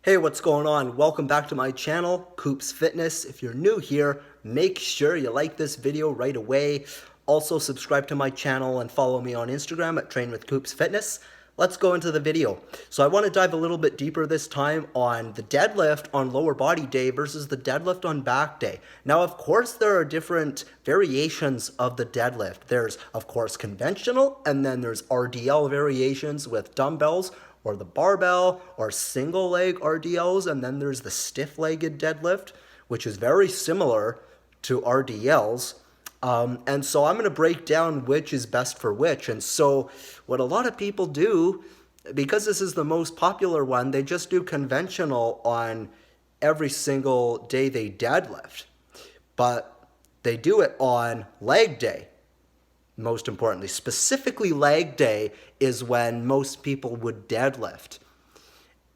Hey, what's going on? Welcome back to my channel, Coops Fitness. If you're new here, make sure you like this video right away. Also, subscribe to my channel and follow me on Instagram at Train with Coops Fitness. Let's go into the video. So I want to dive a little bit deeper this time on the deadlift on lower body day versus the deadlift on back day. Now, of course, there are different variations of the deadlift. There's, of course, conventional, and then there's RDL variations with dumbbells, or the barbell, or single leg RDLs, and then there's the stiff-legged deadlift, which is very similar to RDLs. And so I'm going to break down which is best for which. And so what a lot of people do, because this is the most popular one, they just do conventional on every single day they deadlift. But they do it on leg day. Most importantly, specifically leg day is when most people would deadlift.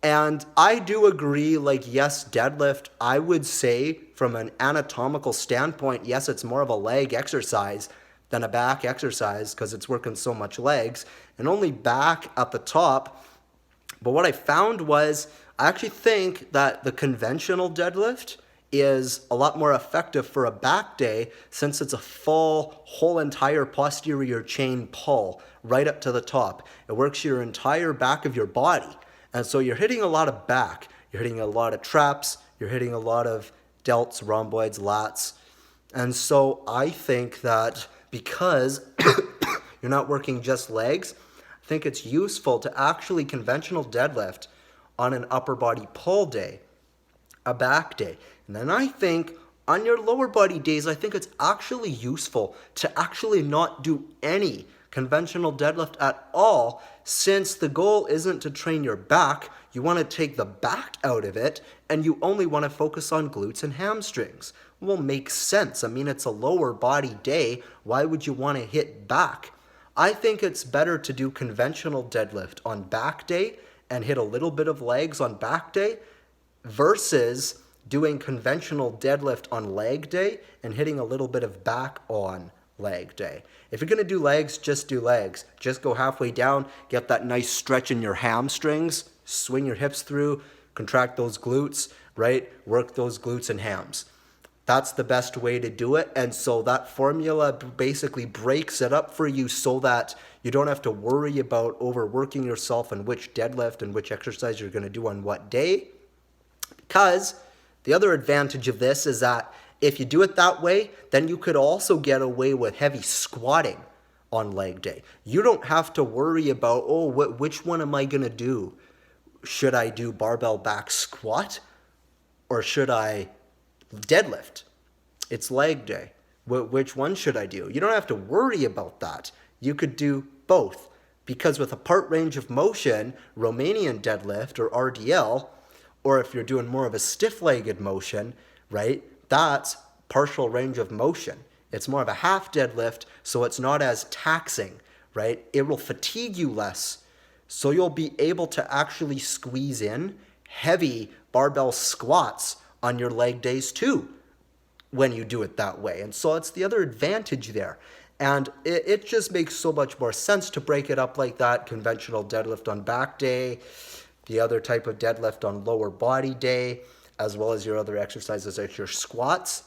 And I do agree, like, yes, deadlift, I would say from an anatomical standpoint, yes, it's more of a leg exercise than a back exercise because it's working so much legs and only back at the top. But what I found was I actually think that the conventional deadlift is a lot more effective for a back day since it's a full, whole entire posterior chain pull right up to the top. It works your entire back of your body. And so you're hitting a lot of back. You're hitting a lot of traps. You're hitting a lot of delts, rhomboids, lats. And so I think that because you're not working just legs, I think it's useful to actually conventional deadlift on an upper body pull day, a back day. And then I think on your lower body days, I think it's actually useful to actually not do any conventional deadlift at all, since the goal isn't to train your back. You want to take the back out of it, and you only want to focus on glutes and hamstrings. Well, makes sense. I mean, it's a lower body day. Why would you want to hit back? I think it's better to do conventional deadlift on back day and hit a little bit of legs on back day versus doing conventional deadlift on leg day and hitting a little bit of back on leg day. If you're going to do legs, just do legs. Just go halfway down, get that nice stretch in your hamstrings, swing your hips through, contract those glutes, right? Work those glutes and hams. That's the best way to do it. And so that formula basically breaks it up for you so that you don't have to worry about overworking yourself and which deadlift and which exercise you're going to do on what day. Because the other advantage of this is that if you do it that way, then you could also get away with heavy squatting on leg day. You don't have to worry about, oh, which one am I going to do? Should I do barbell back squat or should I deadlift? It's leg day. Which one should I do? You don't have to worry about that. You could do both, because with a part range of motion, Romanian deadlift or RDL, or if you're doing more of a stiff-legged motion, right, that's partial range of motion. It's more of a half deadlift, so it's not as taxing, right? It will fatigue you less, so you'll be able to actually squeeze in heavy barbell squats on your leg days too when you do it that way. And so it's the other advantage there. And it just makes so much more sense to break it up like that. Conventional deadlift on back day, the other type of deadlift on lower body day, as well as your other exercises like your squats.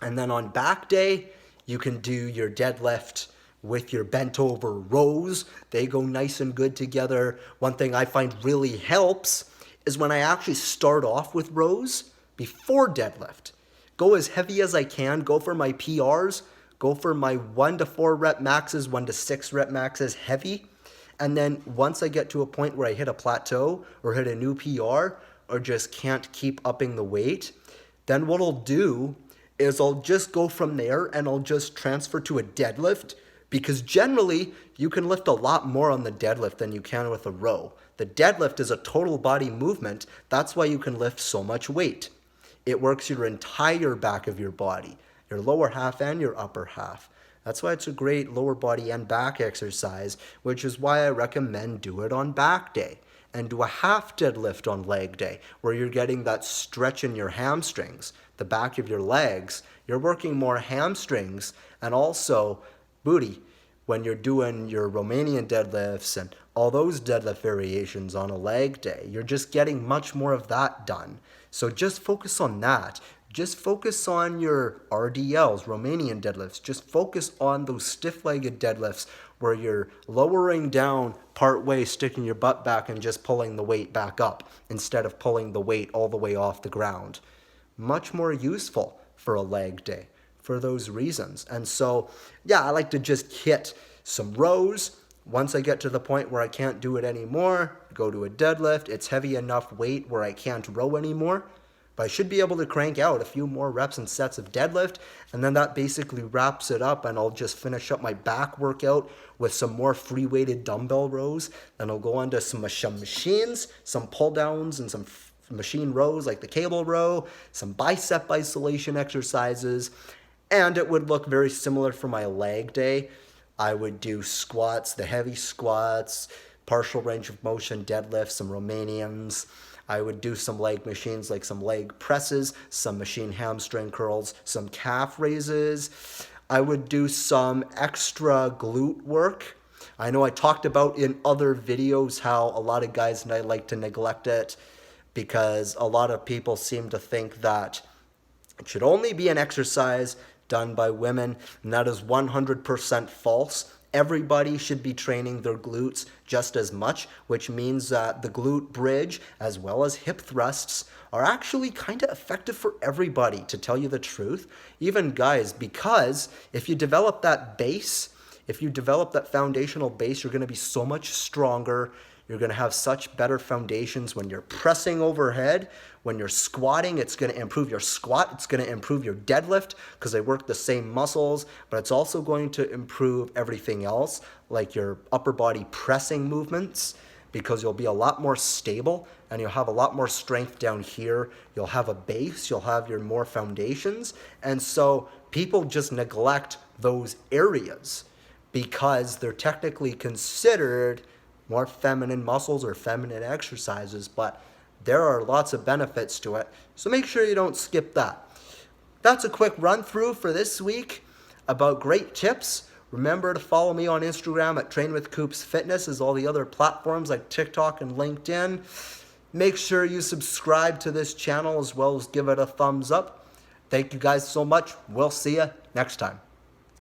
And then on back day, you can do your deadlift with your bent over rows. They go nice and good together. One thing I find really helps is when I actually start off with rows before deadlift. Go as heavy as I can. Go for my PRs. Go for my 1 to 4 rep maxes, 1 to 6 rep maxes heavy. And then once I get to a point where I hit a plateau or hit a new PR or just can't keep upping the weight, then what I'll do is I'll just go from there and I'll just transfer to a deadlift, because generally you can lift a lot more on the deadlift than you can with a row. The deadlift is a total body movement. That's why you can lift so much weight. It works your entire back of your body, your lower half and your upper half. That's why it's a great lower body and back exercise, which is why I recommend do it on back day and do a half deadlift on leg day, where you're getting that stretch in your hamstrings, the back of your legs. You're working more hamstrings and also booty, when you're doing your Romanian deadlifts and all those deadlift variations on a leg day. You're just getting much more of that done. So just focus on that. Just focus on your RDLs, Romanian deadlifts. Just focus on those stiff-legged deadlifts where you're lowering down part way, sticking your butt back and just pulling the weight back up instead of pulling the weight all the way off the ground. Much more useful for a leg day for those reasons. And so, yeah, I like to just hit some rows. Once I get to the point where I can't do it anymore, go to a deadlift. It's heavy enough weight where I can't row anymore, but I should be able to crank out a few more reps and sets of deadlift, and then that basically wraps it up, and I'll just finish up my back workout with some more free-weighted dumbbell rows. Then I'll go on to some machines, some pull-downs, and some machine rows like the cable row, some bicep isolation exercises, and it would look very similar for my leg day. I would do squats, the heavy squats, partial range of motion deadlifts, some Romanians. I would do some leg machines like some leg presses, some machine hamstring curls, some calf raises. I would do some extra glute work. I know I talked about in other videos how a lot of guys like to neglect it because a lot of people seem to think that it should only be an exercise done by women, and that is 100% false. Everybody should be training their glutes just as much, which means that the glute bridge as well as hip thrusts are actually kind of effective for everybody, to tell you the truth, even guys, because if you develop that base, if you develop that foundational base, you're going to be so much stronger. You're going to have such better foundations when you're pressing overhead. When you're squatting, it's going to improve your squat. It's going to improve your deadlift because they work the same muscles, but it's also going to improve everything else, like your upper body pressing movements, because you'll be a lot more stable and you'll have a lot more strength down here. You'll have a base, you'll have your more foundations. And so people just neglect those areas because they're technically considered more feminine muscles or feminine exercises, but there are lots of benefits to it. So make sure you don't skip that. That's a quick run through for this week about great tips. Remember to follow me on Instagram at Train with Coops Fitness, as all the other platforms like TikTok and LinkedIn. Make sure you subscribe to this channel as well as give it a thumbs up. Thank you guys so much. We'll see you next time.